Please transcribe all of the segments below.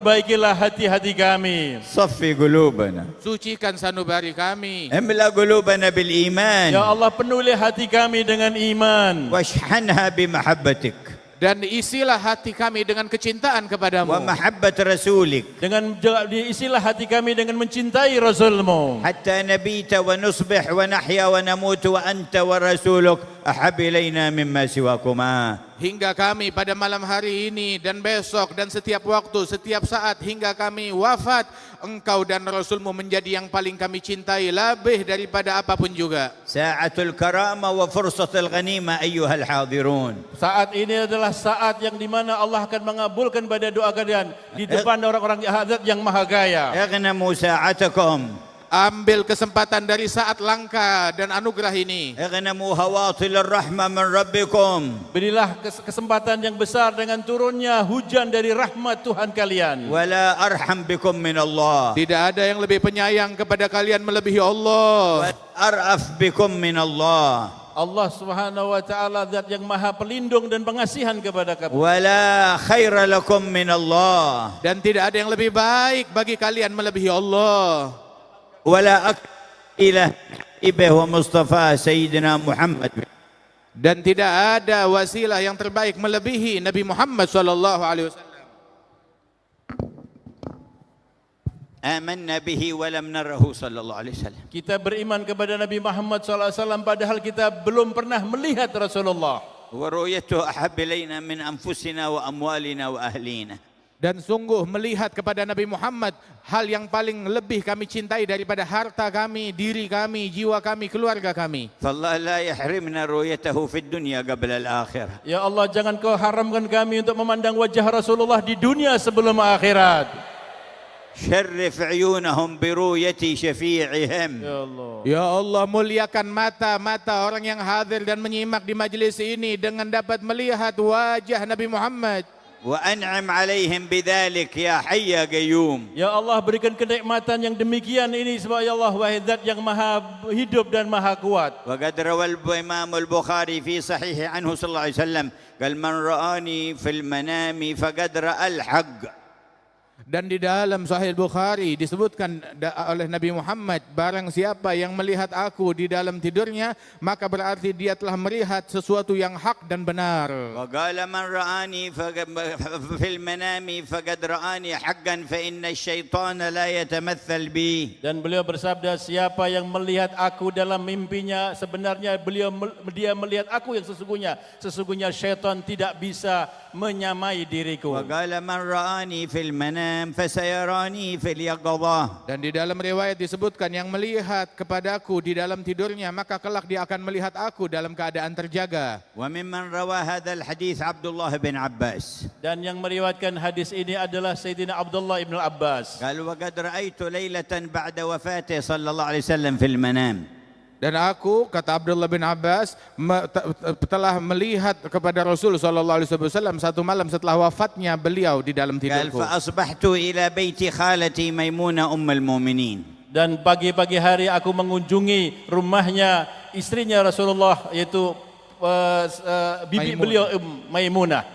perbaikilah hati-hati kami. صفي قلوبنا Sucikan sanubari kami. املأ قلوبنا بالإيمان Ya Allah, penuhi hati kami dengan iman. واشحنها بمحبتك Dan isilah hati kami dengan kecintaan kepadamu. ومحبة رسولك Dengan diisilah hati kami dengan mencintai Rasul-Mu. حتى نبيت ونصبح ونحيا ونموت وأنت ورسولك أحب إلينا مما سواكما. Hingga kami pada malam hari ini dan besok dan setiap waktu, setiap saat hingga kami wafat, Engkau dan Rasul-Mu menjadi yang paling kami cintai lebih daripada apapun juga. ساعة الكرامة وفرصة الغنيمة أيها الحاضرون. Saat ini adalah saat yang dimana Allah akan mengabulkan pada doa kalian di depan orang-orang Zat yang Maha Kaya. اغنموا ساعتكم. Ambil kesempatan dari saat langka dan anugerah ini. اغنموا هواطل الرحمة من ربكم. Berilah kesempatan yang besar dengan turunnya hujan dari rahmat Tuhan kalian. ولا أرحم بكم من الله. Tidak ada yang lebih penyayang kepada kalian melebihi Allah. أرأف بكم من الله. Allah Subhanahu wa taala Zat yang Maha Pelindung dan Pengasihan kepada kamu. ولا خير لكم من الله. Dan tidak ada yang lebih baik bagi kalian melebihi Allah. ولا أكثر إله إبه ومصطفى سيدنا محمد. Dan tidak ada wasilah yang terbaik melebihi Nabi Muhammad sallallahu alaihi wasallam. آمنا به ولم نره صلى الله عليه وسلم. Kita beriman kepada Nabi Muhammad SAW padahal kita belum pernah melihat Rasulullah. ورؤيته أحب إلينا من أنفسنا وأموالنا وأهلينا. Dan sungguh melihat kepada Nabi Muhammad hal yang paling lebih kami cintai daripada harta kami, diri kami, jiwa kami, keluarga kami. فالله لا يحرمنا رؤيته في الدنيا قبل الآخرة. Ya Allah, jangan kau haramkan kami untuk memandang wajah Rasulullah di dunia sebelum akhirat. شرف عيونهم برؤية شفيعهم. Ya Allah. Ya Allah, muliakan mata-mata orang yang hadir dan menyimak di majelis ini dengan dapat melihat wajah Nabi Muhammad. وأنعم عليهم بذلك يا حي يا قيوم. Ya Allah, berikan kenikmatan yang demikian ini sebab ya Allah wahai Zat yang Maha hidup dan Maha kuat. وقد روى الإمام البخاري في صحيح عنه صلى الله عليه وسلم قال من رآني في المنام فقد رأى الحق. Dan di dalam Sahih Bukhari disebutkan oleh Nabi Muhammad, barang siapa yang melihat aku di dalam tidurnya, maka berarti dia telah melihat sesuatu yang hak dan benar. وقال من رآني في المنام فقد رآني حقا فإن الشيطان لا يتمثل بي. Dan beliau bersabda, siapa yang melihat aku dalam mimpinya, sebenarnya dia melihat aku yang sesungguhnya syaitan tidak bisa menyamai diriku. وقال من رآني في المنام فسيراني في اليقظة. Dan di dalam riwayat disebutkan yang melihat kepadaku di dalam tidurnya, maka kelak dia akan melihat aku dalam keadaan terjaga. وممن روى هذا الحديث عبد الله بن عباس. Dan yang meriwayatkan hadis ini adalah Sayyidina Abdullah ibn Abbas. قال وقد رأيت ليلة بعد وفاته صلى الله عليه وسلم في المنام. Dan aku, kata Abdullah bin Abbas, telah melihat kepada Rasul SAW satu malam setelah wafatnya beliau di dalam قال tidurku. فأصبحت إلى بيت خالتي ميمونة أم المؤمنين. Dan pagi-pagi hari aku mengunjungi rumahnya istrinya Rasulullah, yaitu bibi beliau Maimunah.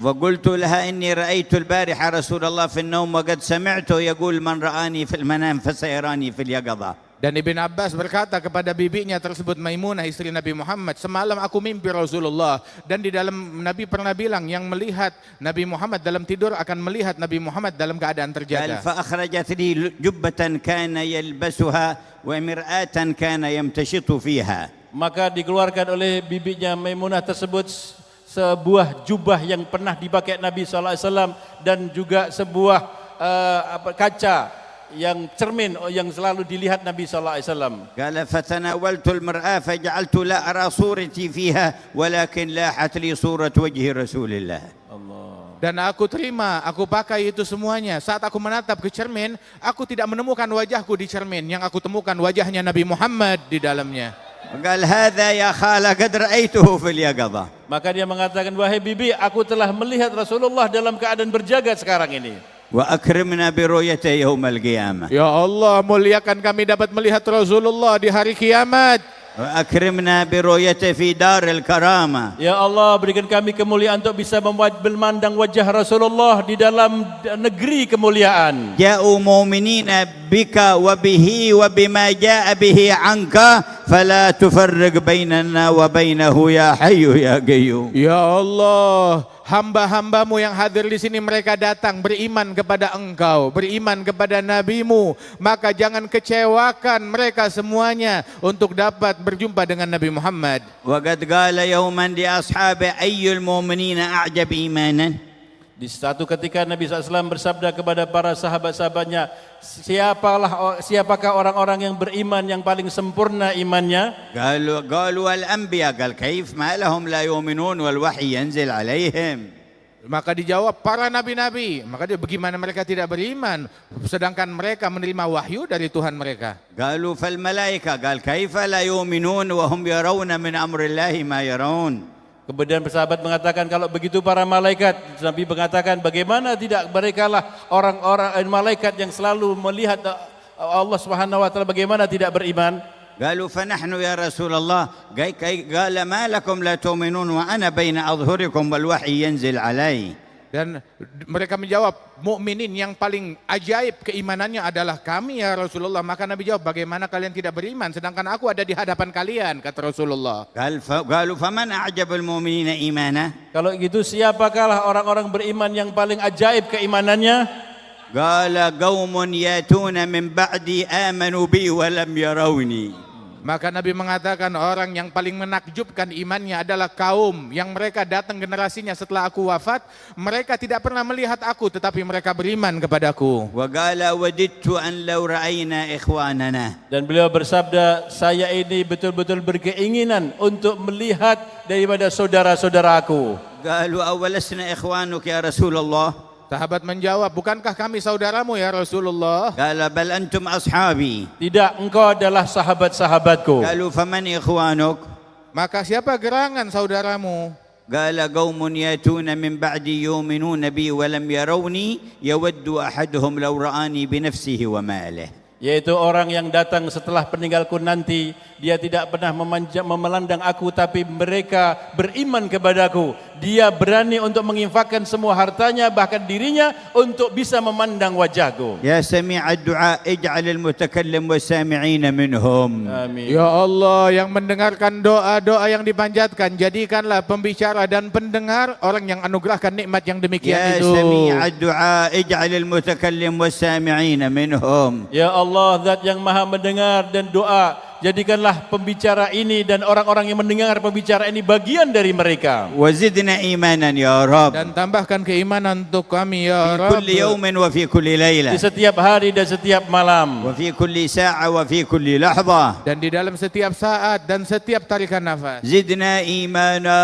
وقلت لها إني رأيت البارحة رسول الله في النوم وقد سمعته يقول من رآني في المنام فسيراني في اليقظة. Dan Ibn Abbas berkata kepada bibinya tersebut, Maimunah istri Nabi Muhammad, semalam aku mimpi Rasulullah, dan di dalam Nabi pernah bilang yang melihat Nabi Muhammad dalam tidur akan melihat Nabi Muhammad dalam keadaan قال terjaga. فأخرجت لي جبة كان يلبسها ومرآة كان يمتشط فيها. Maka dikeluarkan oleh bibinya Maimunah tersebut sebuah jubah yang pernah dipakai Nabi SAW dan juga sebuah kaca yang cermin yang selalu dilihat Nabi SAW. قال فتناولت المرآة فجعلت لا أرى صورتي فيها ولكن لاحت لي صورة وجه رسول الله. Dan aku terima, aku pakai itu semuanya. Saat aku menatap ke cermin, aku tidak menemukan wajahku di cermin. Yang aku temukan wajahnya Nabi Muhammad di dalamnya. قال هذا يا خالة قد رأيته في اليقظة. Maka dia mengatakan, wahai bibi, aku telah melihat Rasulullah dalam keadaan berjaga sekarang ini. وأكرمنا برؤيته يوم القيامة. Ya Allah, muliakan kami dapat melihat Rasulullah di hari kiamat. وأكرمنا برؤيته في دار الكرامة. Ya Allah, berikan kami kemuliaan untuk bisa memandang wajah Rasulullah di dalam negeri kemuliaan. جاءوا مؤمنين بك وبه وبما جاء به عنك فلا تفرق بيننا وبينه يا حي يا قيوم. Ya Allah, hamba-hambamu yang hadir di sini mereka datang beriman kepada Engkau, beriman kepada Nabi-Mu, maka jangan kecewakan mereka semuanya untuk dapat berjumpa dengan Nabi Muhammad. وقد قال يوما لأصحابه أي المؤمنين أعجب إيمانا. Di satu ketika Nabi SAW bersabda kepada para sahabat-sahabatnya, siapakah orang-orang yang beriman yang paling sempurna imannya? قالوا الأنبياء. قال كيف ما لهم لا يؤمنون والوحي ينزل عليهم. Maka dijawab para nabi-nabi. Maka dia bagaimana mereka tidak beriman sedangkan mereka menerima wahyu dari Tuhan mereka. قالوا فالملائكة. قال كيف لا يؤمنون وهم يرون من أمر الله ما يرون. Kemudian sahabat mengatakan kalau begitu para malaikat, Nabi mengatakan bagaimana tidak mereka lah orang-orang malaikat yang selalu melihat Allah Subhanahu wa taala, bagaimana tidak beriman? قالوا فنحن يا رسول الله. قال ما لكم لا تؤمنون وأنا بين أظهركم والوحي ينزل علي. Dan mereka menjawab, mukminin yang paling ajaib keimanannya adalah kami ya Rasulullah. Maka Nabi jawab, bagaimana kalian tidak beriman sedangkan aku ada di hadapan kalian, kata Rasulullah. قالوا فمن أعجب المؤمنين إيمانا. Kalau gitu siapakah orang-orang beriman yang paling ajaib keimanannya? قال قوم يأتون من بعدي آمنوا بي ولم يروني. Maka Nabi mengatakan orang yang paling menakjubkan imannya adalah kaum yang mereka datang generasinya setelah aku wafat, mereka tidak pernah melihat aku tetapi mereka beriman kepadaku. وقال وددت أن لو رأينا إخواننا. Dan beliau bersabda, saya ini betul-betul berkeinginan untuk melihat daripada saudara-saudaraku. قالوا أولسنا إخوانك يا رسول الله. Sahabat menjawab, bukankah kami saudaramu ya Rasulullah? قال بل أنتم أصحابي. Tidak, engkau adalah sahabat-sahabatku. قالوا فمن إخوانك. Maka siapa gerangan saudaramu? قال قوم يأتون من بعدي يؤمنون بي ولم يروني يود أحدهم لو رآني بنفسه وماله. Yaitu orang yang datang setelah peninggalku nanti, dia tidak pernah memelandang aku tapi mereka beriman kepadaku. Dia berani untuk menginfakkan semua hartanya bahkan dirinya untuk bisa memandang wajahku. يا سميع الدعاء اجعل المتكلم والسامعين منهم. Amin. Ya Allah yang mendengarkan doa-doa yang dipanjatkan, jadikanlah pembicara dan pendengar orang yang anugerahkan nikmat yang demikian يا itu. سميع الدعاء اجعل المتكلم والسامعين منهم. Ya Allah, Zat yang maha mendengar dan doa, jadikanlah pembicara ini dan orang-orang yang mendengar pembicara ini bagian dari mereka. وزدنا إيمانا يا رب. Dan tambahkan keimanan untuk kami ya في Rabb. كل يوم وفي كل Di ليلة setiap hari dan setiap malam. وفي كل ساعة وفي كل لحظة. Dan di dalam setiap saat dan setiap tarikan nafas. زدنا إيمانا.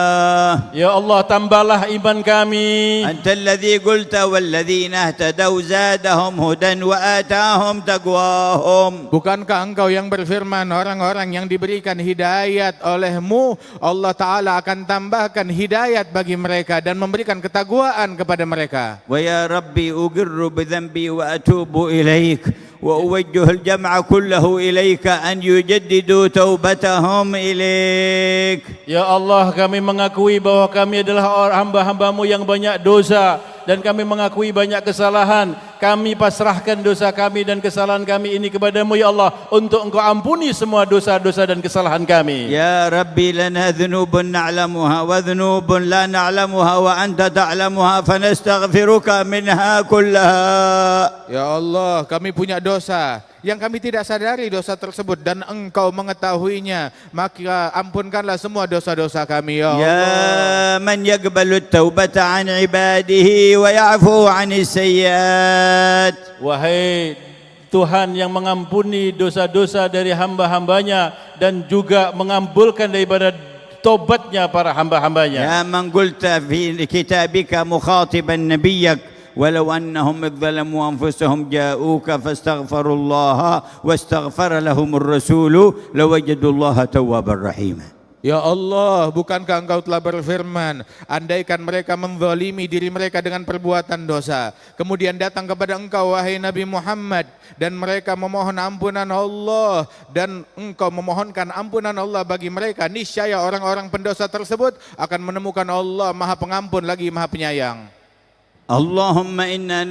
Ya Allah, tambahlah iman kami. أنت الذي قلت والذين اهتدوا زادهم هدى وآتاهم تقواهم. Bukankah engkau yang berfirman orang-orang yang diberikan hidayat olehmu, Allah Ta'ala akan tambahkan hidayat bagi mereka dan memberikan ketakwaan kepada mereka. ويا ربي أقر بذنبي وأتوب إليك وأوجه الجمع كله إليك أن يجددوا توبتهم إليك. Ya Allah, kami mengakui bahwa kami adalah hamba-hambamu yang banyak dosa dan kami mengakui banyak kesalahan. Kami pasrahkan dosa kami dan kesalahan kami ini kepadamu ya Allah, untuk engkau ampuni semua dosa-dosa dan kesalahan kami. يا ربي لنا ذنوب نعلمها وذنوب لا نعلمها وأنت تعلمها فنستغفرك منها كلها. Ya Allah, kami punya dosa yang kami tidak sadari dosa tersebut dan engkau mengetahuinya, maka ampunkanlah semua dosa-dosa kami ya Allah. يا من يقبل التوبة عن عباده ويعفو عن السيئات. Wahai Tuhan yang mengampuni dosa-dosa dari hamba-hambanya dan juga mengabulkan daripada tobatnya para hamba-hambanya. يا من قلت في كتابك مخاطبا نبيك ولو أنهم إذ ظلموا أنفسهم جاءوك فاستغفروا الله واستغفر لهم الرسول لوجدوا الله توابا رحيما. Ya Allah, bukankah Engkau telah berfirman, andaikan mereka menzalimi diri mereka dengan perbuatan dosa, kemudian datang kepada Engkau wahai Nabi Muhammad, dan mereka memohon ampunan Allah, dan Engkau memohonkan ampunan Allah bagi mereka, niscaya orang-orang pendosa tersebut akan menemukan Allah Maha Pengampun lagi Maha Penyayang. Allahumma inna